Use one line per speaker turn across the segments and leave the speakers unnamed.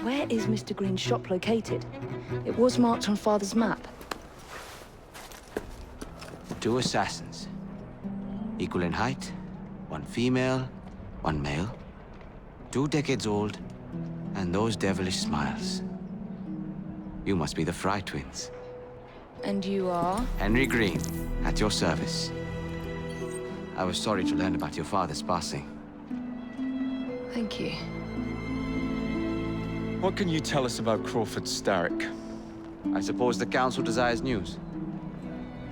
Where is Mr. Green's shop located? It was marked on Father's map.
2 assassins. Equal in height, 1 female, 1 male. 2 decades old, and those devilish smiles. You must be the Fry twins.
And you are?
Henry Green, at your service. I was sorry to learn about your father's passing.
Thank you.
What can you tell us about Crawford Starrick?
I suppose the Council desires news.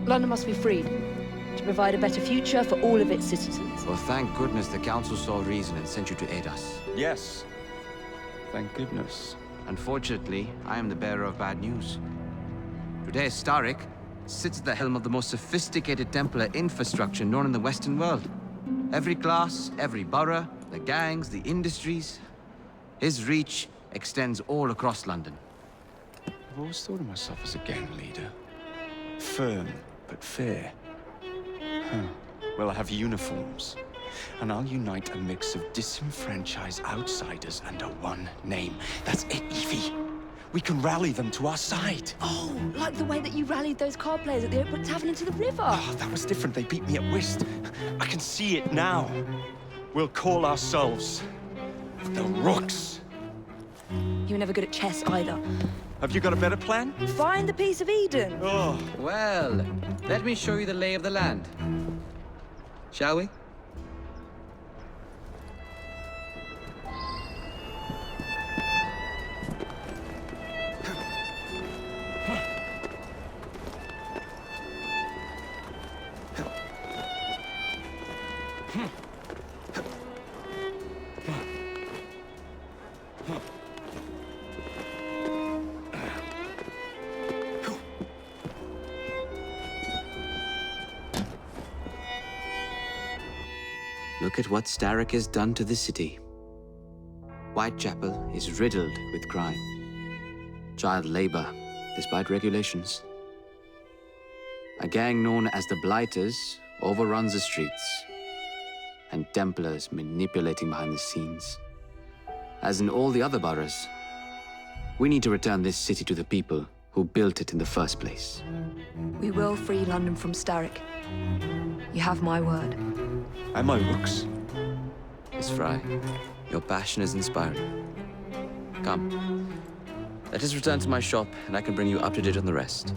London must be freed, to provide a better future for all of its citizens.
Well, thank goodness the Council saw reason and sent you to aid us.
Yes. Thank goodness.
Unfortunately, I am the bearer of bad news. Today, Starrick sits at the helm of the most sophisticated Templar infrastructure known in the Western world. Every class, every borough, the gangs, the industries. His reach extends all across London.
I've always thought of myself as a gang leader. Firm, but fair. Huh. Well, I have uniforms. And I'll unite a mix of disenfranchised outsiders under one name. That's it, Evie. We can rally them to our side.
Oh, like the way that you rallied those card players at the Oakwood Tavern into the river.
Oh, that was different. They beat me at whist. I can see it now. We'll call ourselves the Rooks.
You were never good at chess either.
Have you got a better plan?
Find the piece of Eden.
Oh.
Well, let me show you the lay of the land. Shall we? Look at what Starrick has done to the city. Whitechapel is riddled with crime. Child labor, despite regulations. A gang known as the Blighters overruns the streets, and Templars manipulating behind the scenes. As in all the other boroughs, we need to return this city to the people who built it in the first place.
We will free London from Starrick. You have my word.
And my Rooks.
Miss Fry, your passion is inspiring. Come, let us return to my shop, and I can bring you up to date on the rest.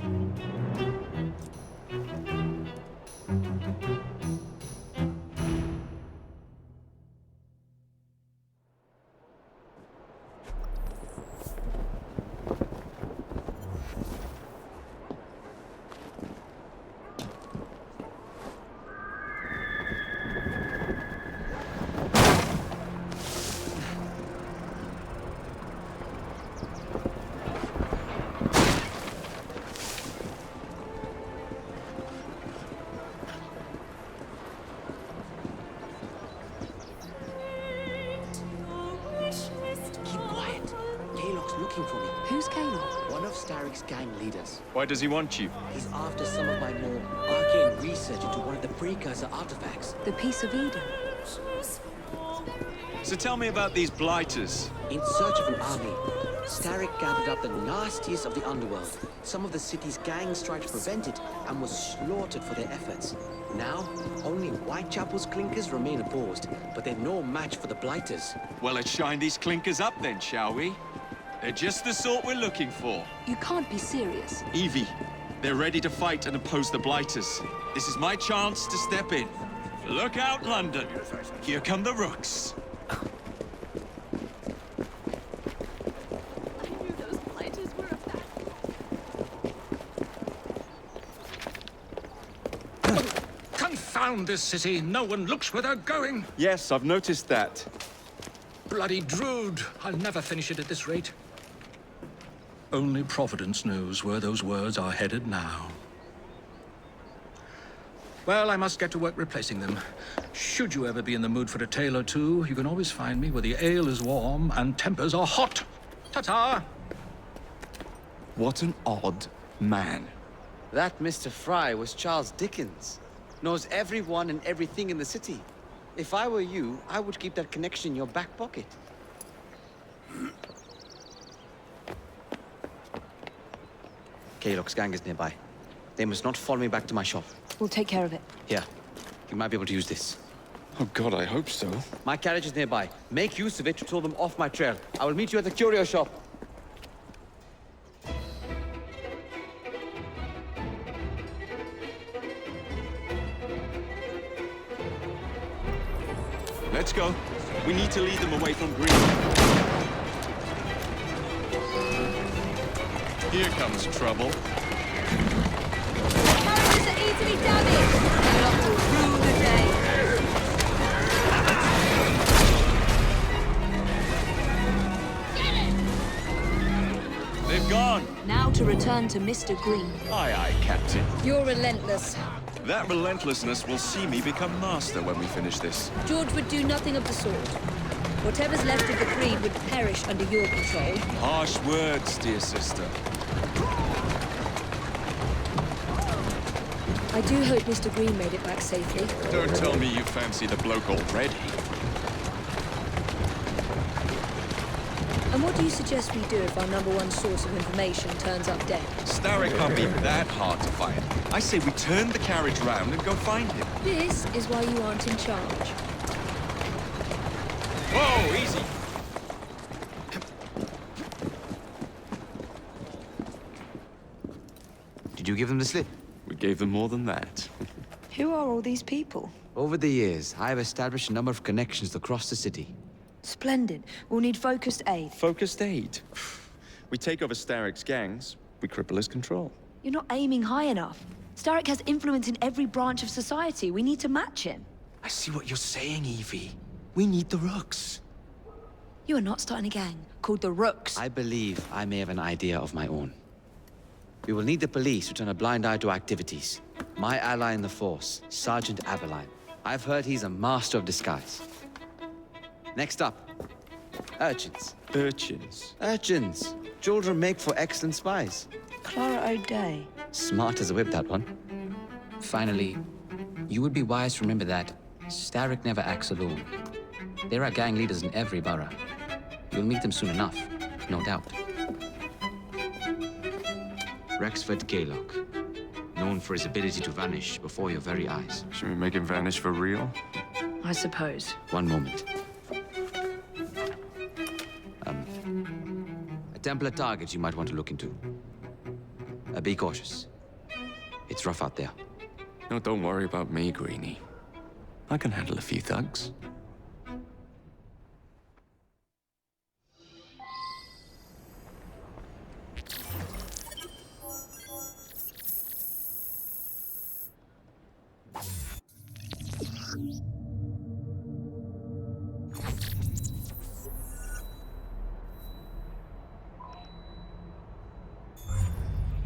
Who's Caleb?
One of Starrick's gang leaders.
Why does he want you?
He's after some of my more arcane research into one of the precursor artifacts.
The piece of Eden.
So tell me about these Blighters.
In search of an army, Starrick gathered up the nastiest of the underworld. Some of the city's gangs tried to prevent it and was slaughtered for their efforts. Now, only Whitechapel's clinkers remain opposed, but they're no match for the Blighters.
Well, let's shine these clinkers up then, shall we? They're just the sort we're looking for.
You can't be serious.
Evie, they're ready to fight and oppose the Blighters. This is my chance to step in. Look out, London. Here come the Rooks.
Confound this city. No one looks where they're going.
Yes, I've noticed that.
Bloody Drood. I'll never finish it at this rate. Only Providence knows where those words are headed now. Well, I must get to work replacing them. Should you ever be in the mood for a tale or two, you can always find me where the ale is warm and tempers are hot. Ta-ta!
What an odd man.
That Mr. Fry was Charles Dickens. Knows everyone and everything in the city. If I were you, I would keep that connection in your back pocket. Kaylock's gang is nearby. They must not follow me back to my shop.
We'll take care of it.
Here, you might be able to use this.
Oh God, I hope so.
My carriage is nearby. Make use of it to throw them off my trail. I will meet you at the curio shop.
Let's go. We need to lead them away from Green. Here comes trouble.
Carriages are easily damaged. Pelland will rule the day.
They've gone.
Now to return to Mr. Green.
Aye, aye, Captain.
You're relentless.
That relentlessness will see me become master when we finish this.
George would do nothing of the sort. Whatever's left of the Creed would perish under your control.
Harsh words, dear sister.
I do hope Mr. Green made it back safely.
Don't tell me you fancy the bloke already.
And what do you suggest we do if our #1 source of information turns up dead?
Starrick can't be that hard to find. I say we turn the carriage round and go find him.
This is why you aren't in charge.
Whoa, easy.
Did you give them the slip?
We gave them more than that.
Who are all these people?
Over the years, I have established a number of connections across the city.
Splendid. We'll need focused aid.
Focused aid. We take over Starrick's gangs, we cripple his control.
You're not aiming high enough. Starrick has influence in every branch of society. We need to match him.
I see what you're saying, Evie. We need the Rooks.
You are not starting a gang called the Rooks.
I believe I may have an idea of my own. We will need the police to turn a blind eye to activities. My ally in the force, Sergeant Aberline. I've heard he's a master of disguise. Next up, urchins.
Urchins?
Urchins. Children make for excellent spies.
Clara O'Day.
Smart as a whip, that one. Finally, you would be wise to remember that Starrick never acts alone. There are gang leaders in every borough. You'll meet them soon enough, no doubt. Rexford Kaylock, known for his ability to vanish before your very eyes.
Should we make him vanish for real?
I suppose.
One moment. A Templar target you might want to look into. Be cautious. It's rough out there.
No, don't worry about me, Greenie. I can handle a few thugs.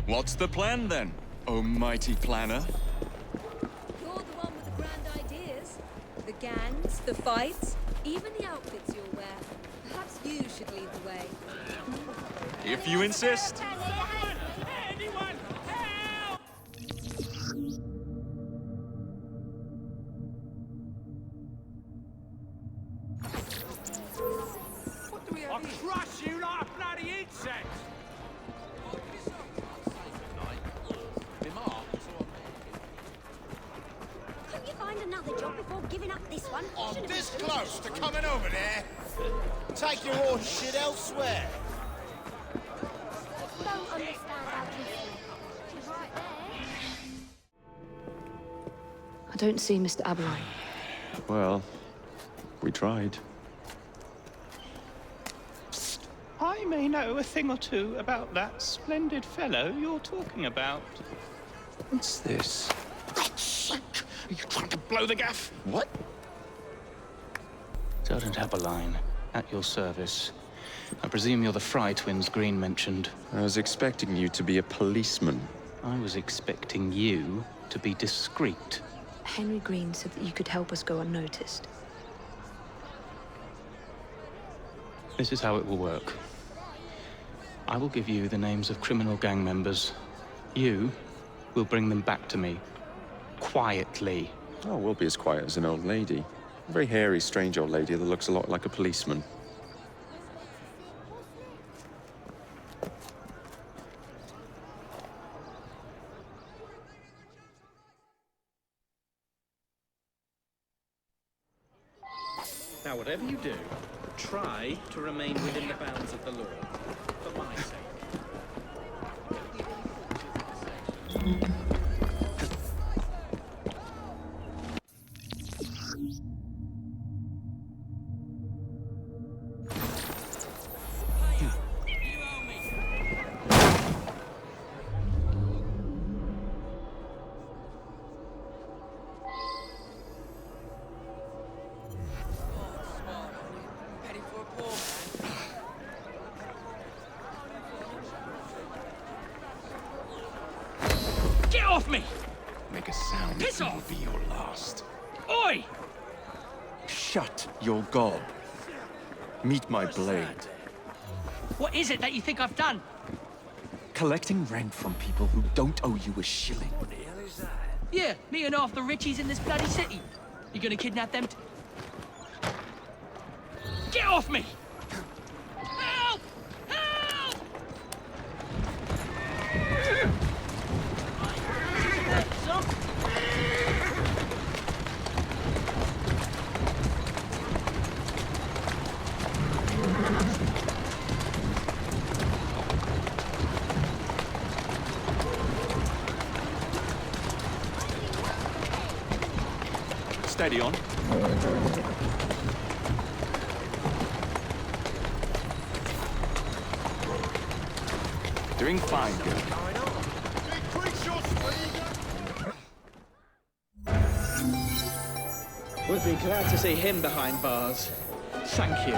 What's the plan, then, oh mighty planner?
You're the one with the grand ideas. The gangs, the fights, even the outfits you'll wear. Perhaps you should lead the way.
If you insist.
Anyone, help! I'll crush you like a bloody insect!
Couldn't you find another job before giving up this one?
I'm this close to coming over there. Take your horse shit elsewhere.
Don't understand how to She's right there.
I don't see Mr. Aberline.
Well, we tried.
I may know a thing or two about that splendid fellow you're talking about.
What's this?
Are you trying to blow the gaff?
What?
Sergeant Aberline, at your service. I presume you're the Fry twins Green mentioned.
I was expecting you to be a policeman.
I was expecting you to be discreet.
Henry Green said that you could help us go unnoticed.
This is how it will work. I will give you the names of criminal gang members. You will bring them back to me. Quietly.
Oh, we'll be as quiet as an old lady. A very hairy, strange old lady that looks a lot like a policeman.
Now, whatever you do, try to remain within the bounds of the law, for my sake.
Get off me!
Make a sound.
Piss
It
off!
will be your last.
Oi!
Shut your gob. Meet my blade.
What is it that you think I've done?
Collecting rent from people who don't owe you a shilling.
Yeah, me and half the richies in this bloody city. You gonna kidnap them? Get off me! Help! Help!
Steady on. Doing fine, girl.
Would be glad to see him behind bars. Thank you.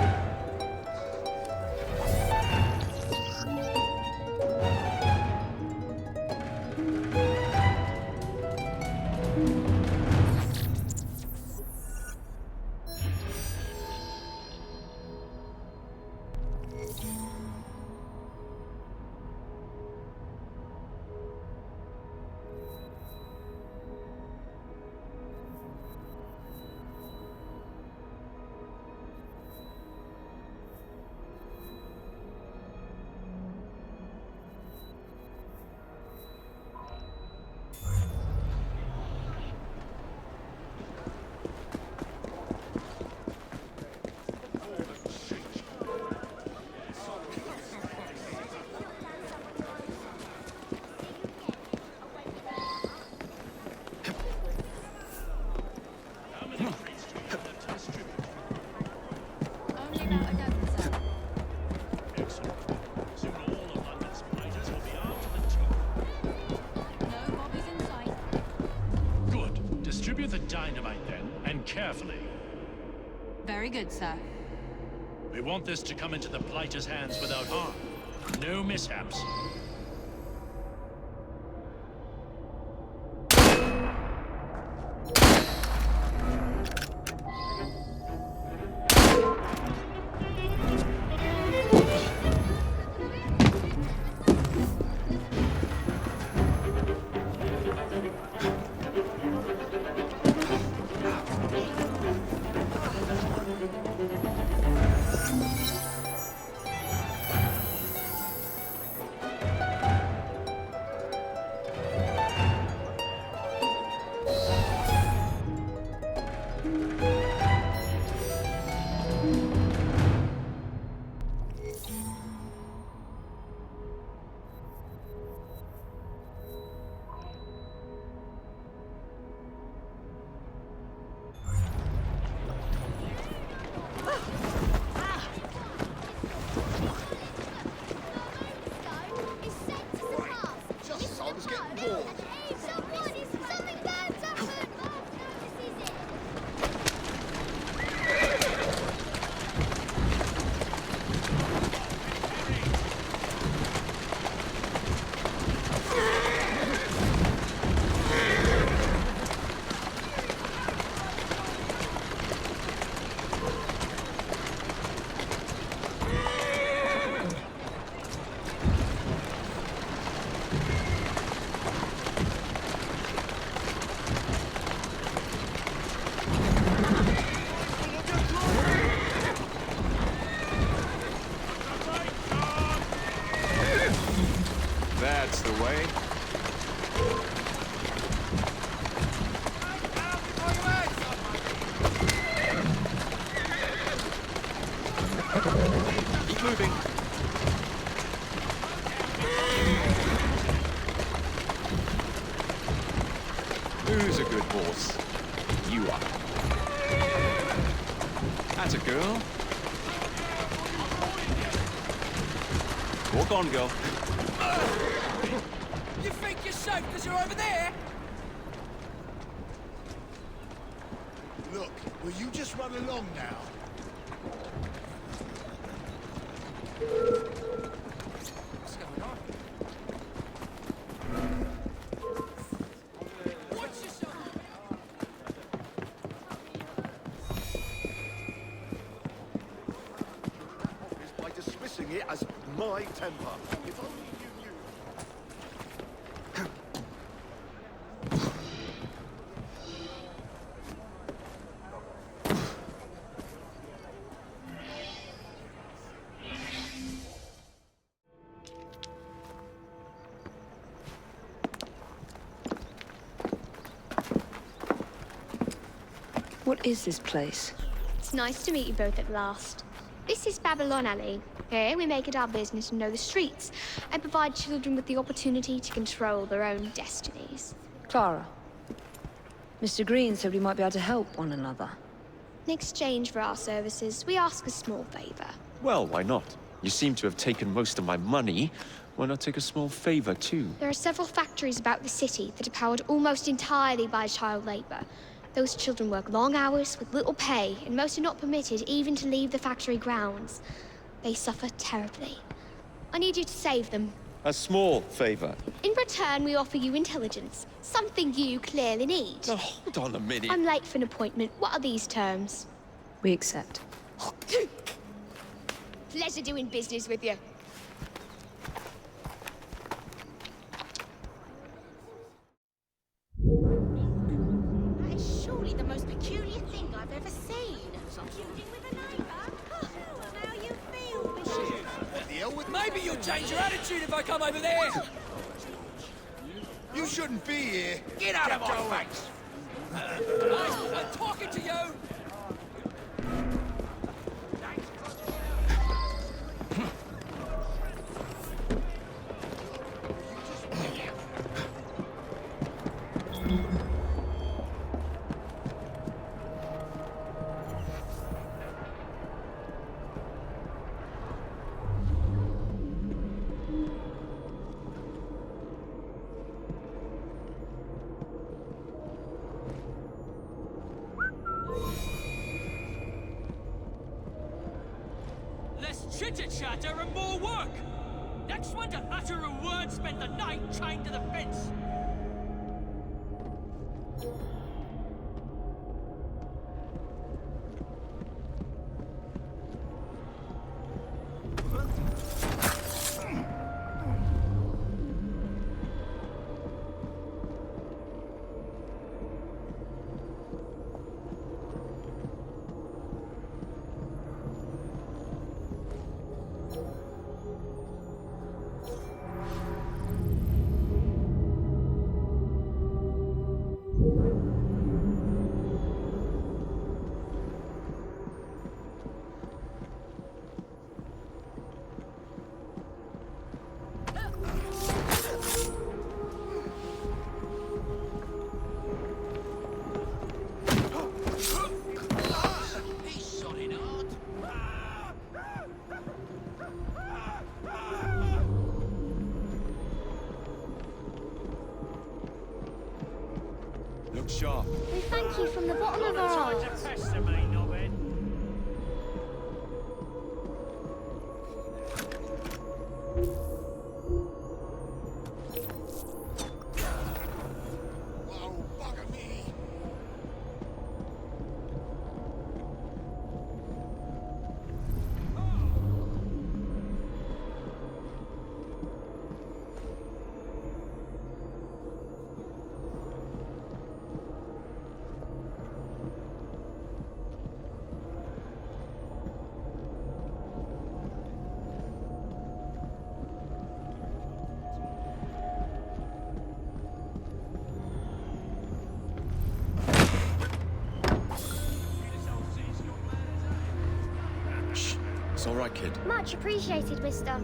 Distribute the dynamite then, and carefully.
Very good, sir.
We want this to come into the Blighter's hands without harm. No mishaps.
That's the way. course. You are. That's a girl. Walk on, girl.
You think you're safe because you're over there?
Look, will you just run along now?
What's going on? Watch yourself!
Is by dismissing it as my temper. If only you knew.
What is this place?
It's nice to meet you both at last. This is Babylon Alley. Here we make it our business to know the streets and provide children with the opportunity to control their own destinies.
Clara. Mr. Green said we might be able to help one another.
In exchange for our services, we ask a small favor.
Well, why not? You seem to have taken most of my money. Why not take a small favor, too?
There are several factories about the city that are powered almost entirely by child labor. Those children work long hours with little pay, and most are not permitted even to leave the factory grounds. They suffer terribly. I need you to save them.
A small favor.
In return, we offer you intelligence, something you clearly need.
Now, hold on a minute.
I'm late for an appointment. What are these terms?
We accept.
Pleasure doing business with you.
That is surely the most peculiar thing I've ever seen. Feuding with a neighbour? How you feel, Bishop?
What the hell with...
Maybe you'll change your attitude if I come over there.
You shouldn't be here.
Get out of my face! I'm talking to you! Chitter-chatter and more work! Next one to utter a word spend the night chained to the fence!
Sharp.
We thank you from the bottom of our hearts.
Whoa, bugger me.
It's all right, kid.
Much appreciated, mister.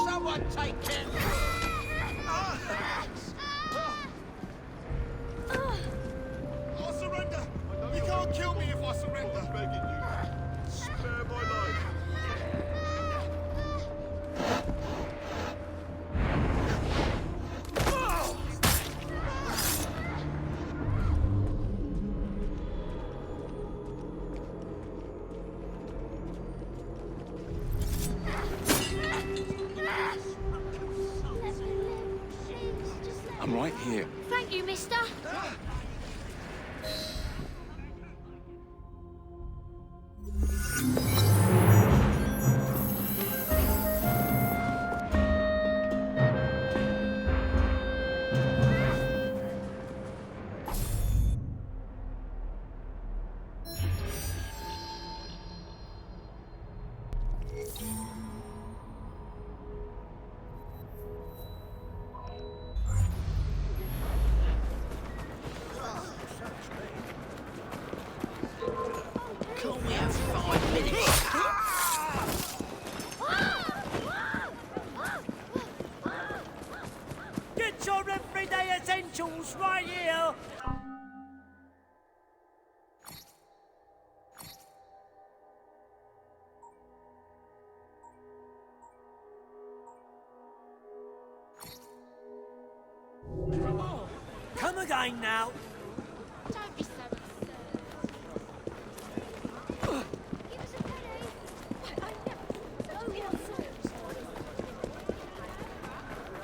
Someone take him!
begging you. Spare my life.
I'm right here.
Thank you, mister.
Get your everyday essentials right here! Come again now.
Don't be so absurd. Give us a penny.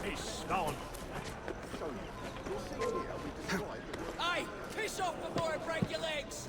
It's gone. Hey, piss off before I break your legs.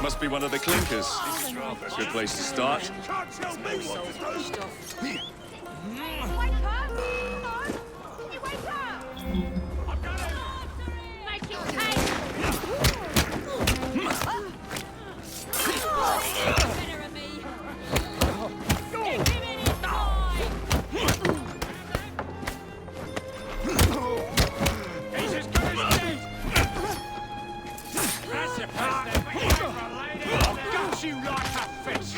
Must be one of the clinkers. Good place to start.
Can't tell me what to do.
Wake up! Come on! You wake up!
I've got it!
Make it pay! Better of me! Stick him in his eye!
Jesus Christ! That's your pass there, but you're a lady! I'll gut you like a fish!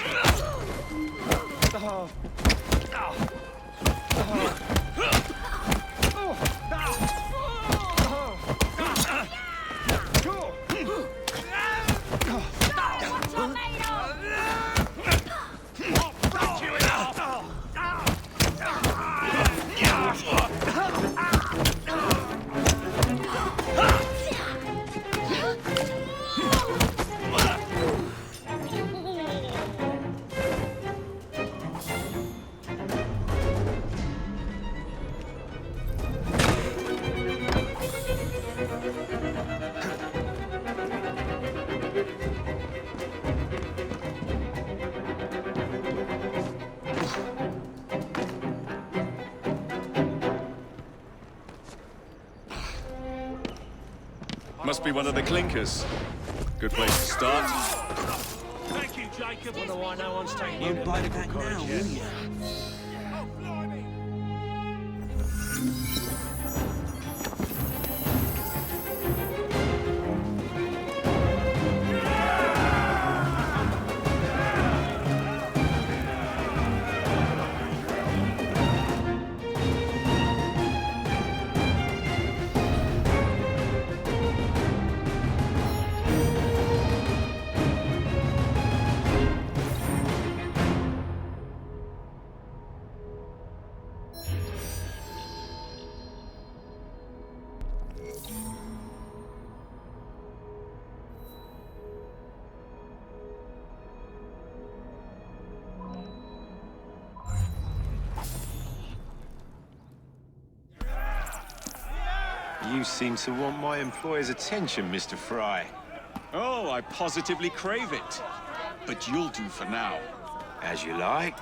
Must be one of the clinkers. Good place to start.
Thank you, Jacob. Wonder why no one's taking you to medical college yet.
You seem to want my employer's attention, Mr. Fry.
Oh, I positively crave it. But you'll do for now.
As you like.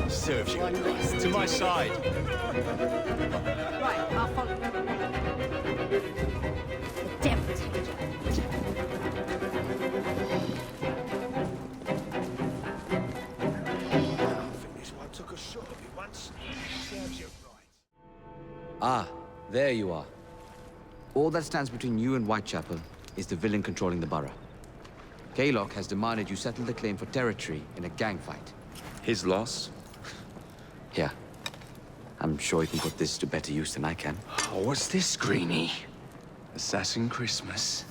Serves you. To my side.
Right, I'll follow. The devil take you.
I think this one took a shot at me once. Serves you right.
Ah, there you are. All that stands between you and Whitechapel is the villain controlling the borough. Kaylock has demanded you settle the claim for territory in a gang fight.
His loss?
Yeah. I'm sure he can put this to better use than I can.
Oh, what's this, Greenie? Assassin Christmas.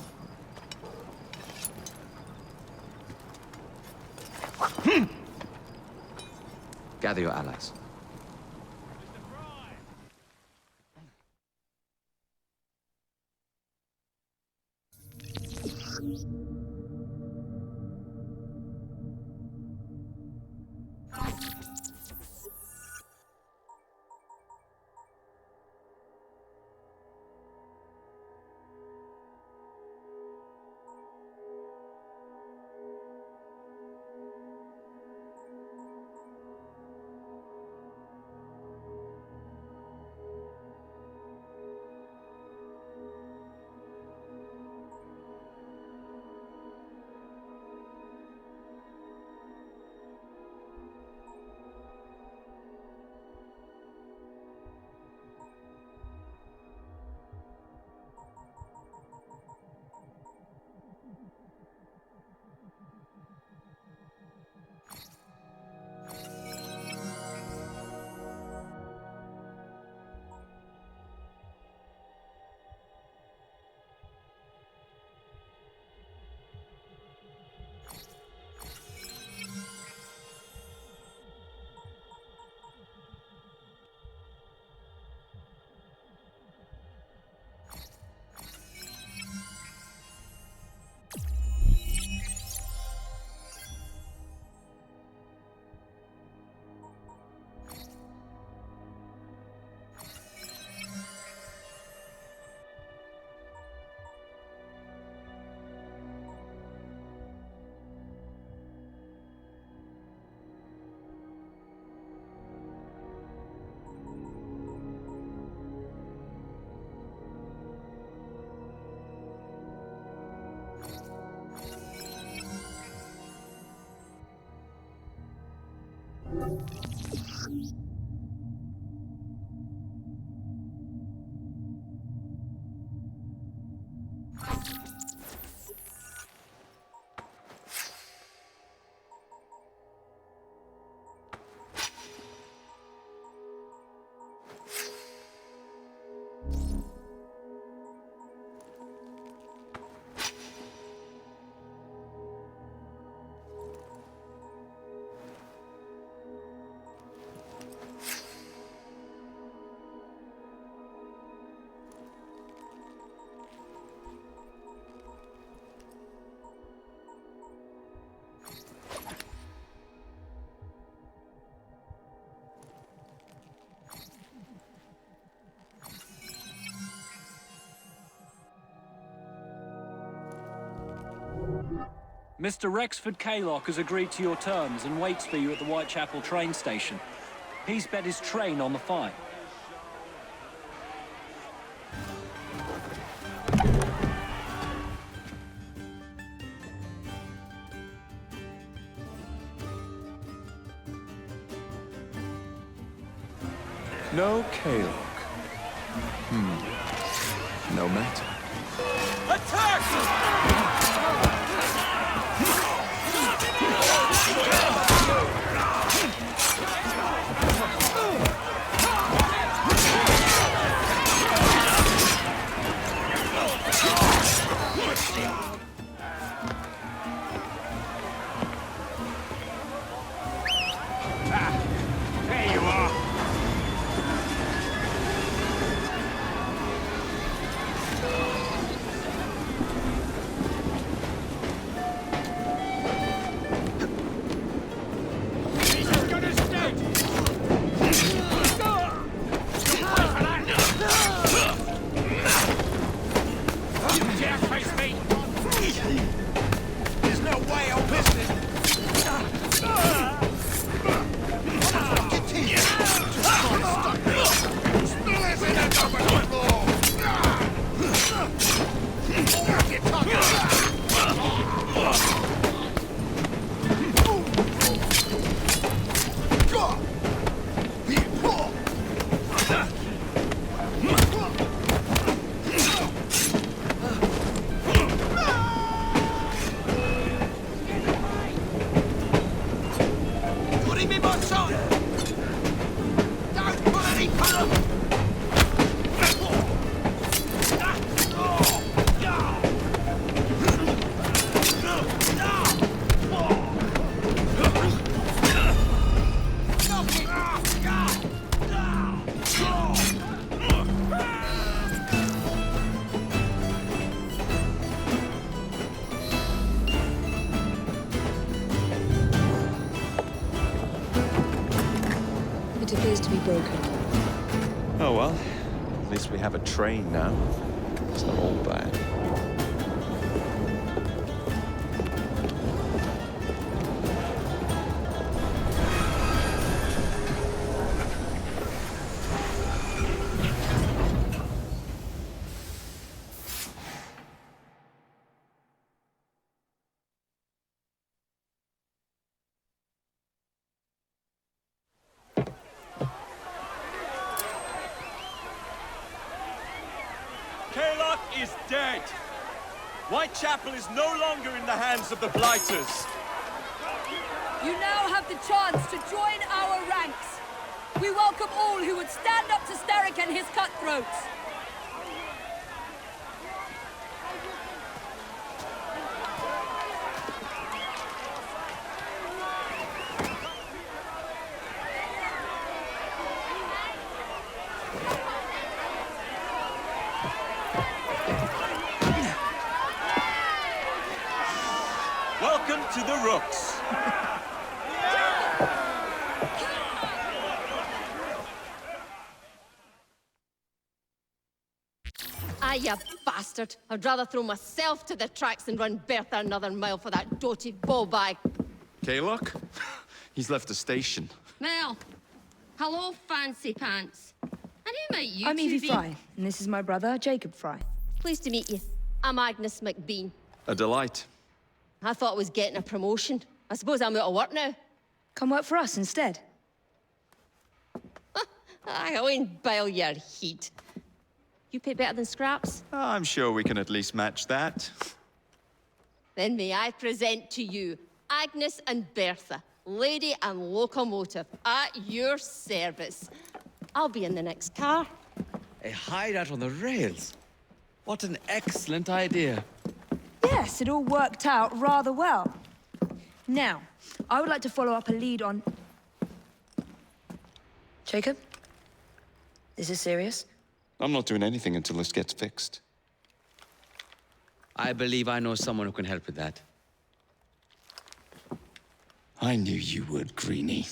Gather your allies.
Mr. Rexford Kaylock has agreed to your terms and waits for you at the Whitechapel train station. He's bet his train on the fight.
No Kaylock. No matter.
Putting me my son! Don't put any cover!
It appears to be broken.
Oh well, at least we have a train now. It's not all bad.
Is dead. Whitechapel is no longer in the hands of the Blighters.
You now have the chance to join our ranks. We welcome all who would stand up to Starrick and his cutthroats.
Welcome to the Rooks.
Ah, you bastard. I'd rather throw myself to the tracks than run Bertha another mile for that doted ball bag.
Kaylock? He's left the station.
Mel. Hello, fancy pants. And who might you
I'm
two
Evie
be?
Fry, and this is my brother, Jacob Fry.
Pleased to meet you. I'm Agnes McBean.
A delight.
I thought I was getting a promotion. I suppose I'm out of work now.
Come work for us instead.
I won't bile your heat. You pay better than scraps?
I'm sure we can at least match that.
Then may I present to you Agnes and Bertha, lady and locomotive, at your service. I'll be in the next car.
A hideout on the rails. What an excellent idea.
Yes, it all worked out rather well. Now, I would like to follow up a lead on... Jacob? Is this serious?
I'm not doing anything until this gets fixed.
I believe I know someone who can help with that.
I knew you would, Greenie.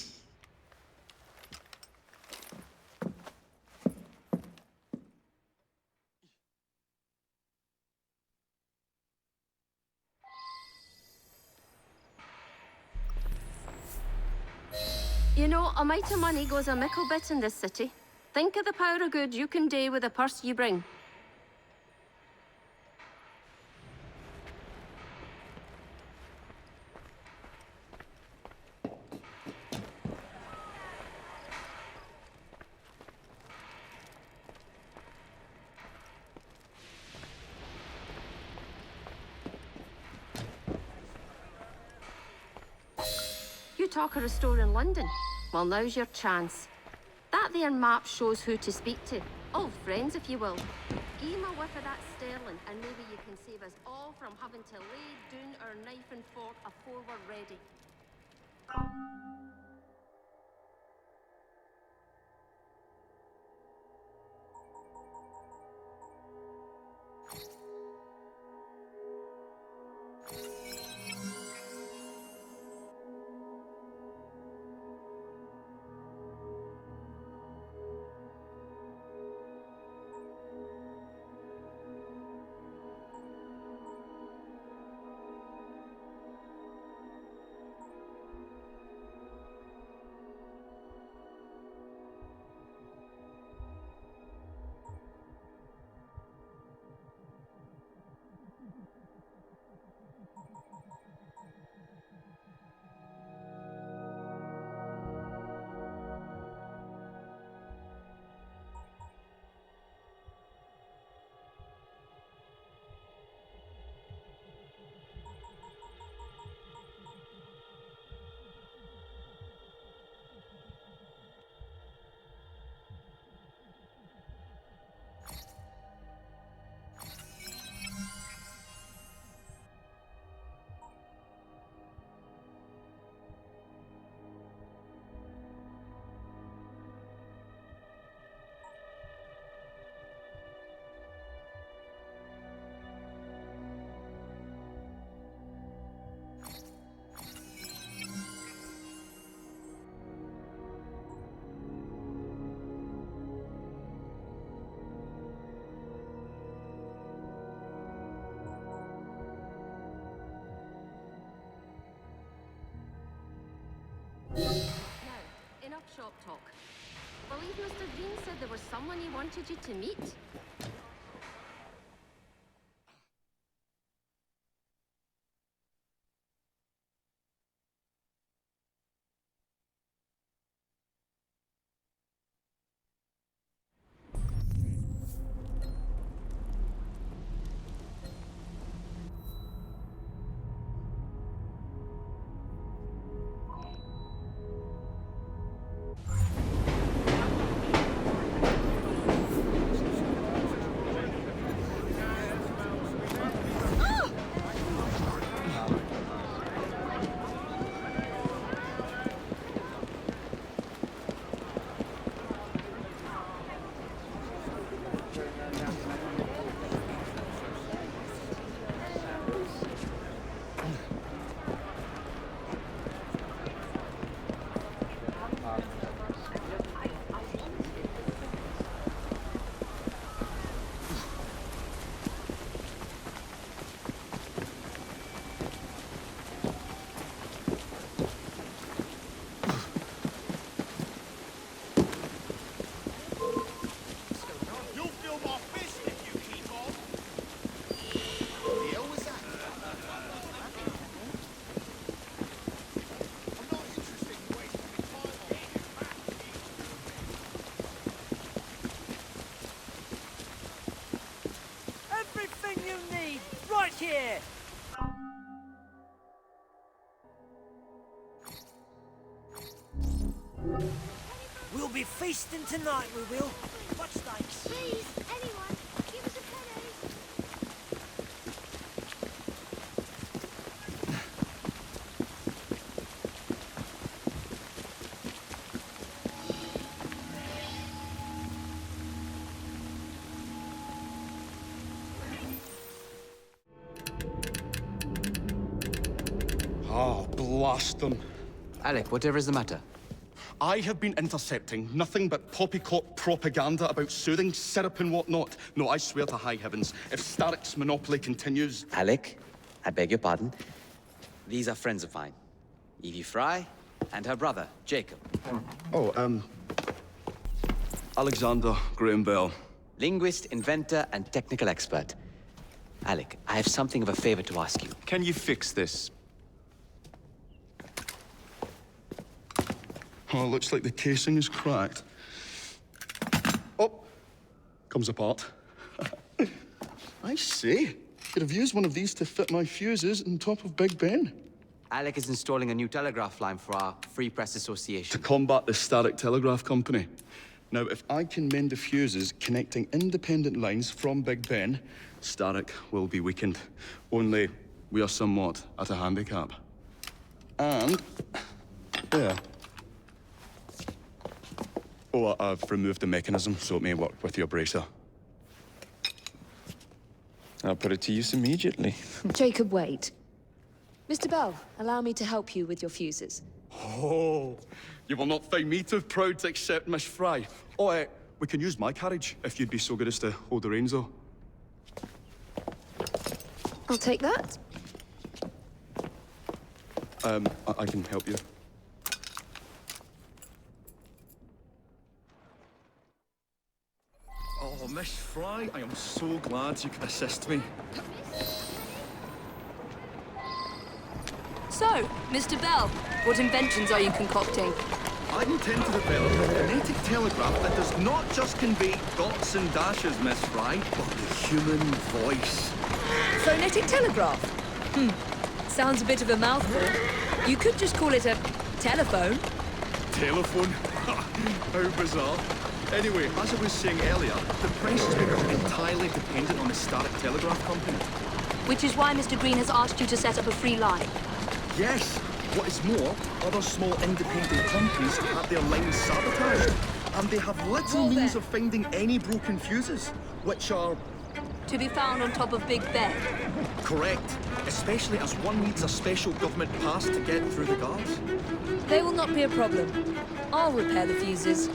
You know, a mite of money goes a mickle bit in this city. Think of the power of good you can do with the purse you bring. You talk of a store in London? Well, now's your chance. That there map shows who to speak to. Old friends, if you will. Give 'em a whiff of that sterling, and maybe you can save us all from having to lay down our knife and fork afore we're ready. shop talk. Believe Mr. Green said there was someone he wanted you to meet.
Here! We'll be feasting tonight, we will. What steaks?
Please, anyone, give us a penny.
Oh, blast them.
Alec, whatever is the matter?
I have been intercepting nothing but poppycock propaganda about soothing syrup and whatnot. No, I swear to high heavens, if Starrick's monopoly continues...
Alec, I beg your pardon. These are friends of mine. Evie Fry and her brother, Jacob.
Oh, Alexander Graham Bell.
Linguist, inventor, and technical expert. Alec, I have something of a favor to ask you.
Can you fix this? Oh, looks like the casing is cracked. Oh, comes apart. I see. Could have used one of these to fit my fuses on top of Big Ben.
Alec is installing a new telegraph line for our Free Press Association.
To combat the Static Telegraph Company. Now, if I can mend the fuses connecting independent lines from Big Ben, Static will be weakened. Only we are somewhat at a handicap. And... yeah. Oh, I've removed the mechanism so it may work with your bracer.
I'll put it to use immediately.
Jacob, wait. Mr. Bell, allow me to help you with your fuses.
Oh, you will not find me too proud to accept Miss Fry. Oh, we can use my carriage, if you'd be so good as to hold the reins, though.
I'll take that.
I can help you.
Oh, Miss Fry, I am so glad you could assist me.
So, Mr. Bell, what inventions are you concocting?
I intend to develop a phonetic telegraph that does not just convey dots and dashes, Miss Fry, but the human voice.
Phonetic telegraph? Sounds a bit of a mouthful. You could just call it a telephone.
Telephone? How bizarre. Anyway, as I was saying earlier, the press has become entirely dependent on the Static Telegraph Company.
Which is why Mr. Green has asked you to set up a free line.
Yes. What is more, other small independent companies have had their lines sabotaged, and they have little means of finding any broken fuses, which are...
to be found on top of Big Ben.
Correct. Especially as one needs a special government pass to get through the guards.
They will not be a problem. I'll repair the fuses.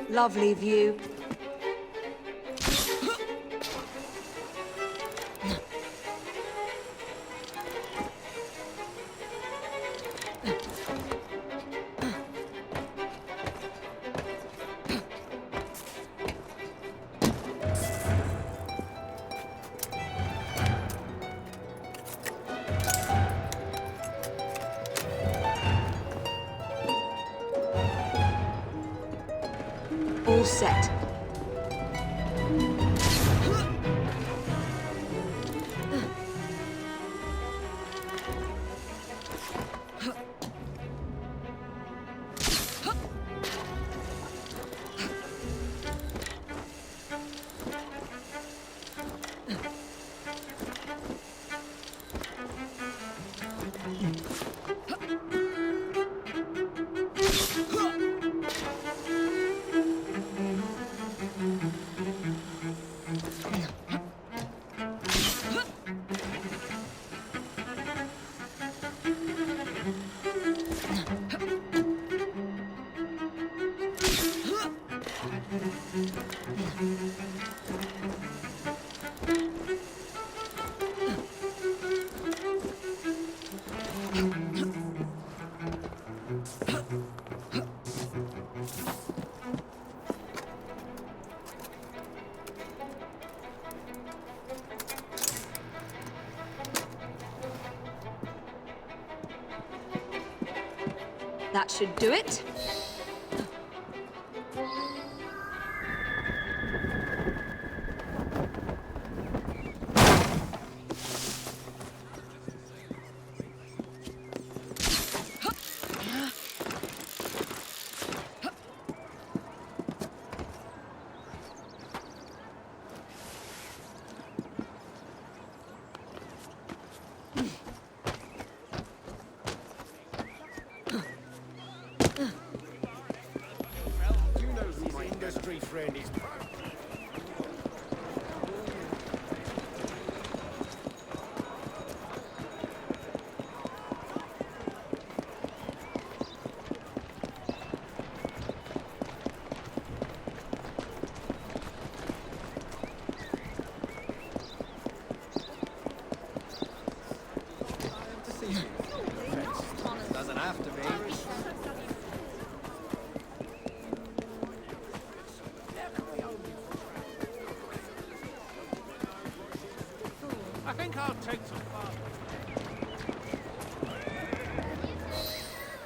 Lovely view. All set. That should do it.
Friend is doesn't have to be.
I think I'll take some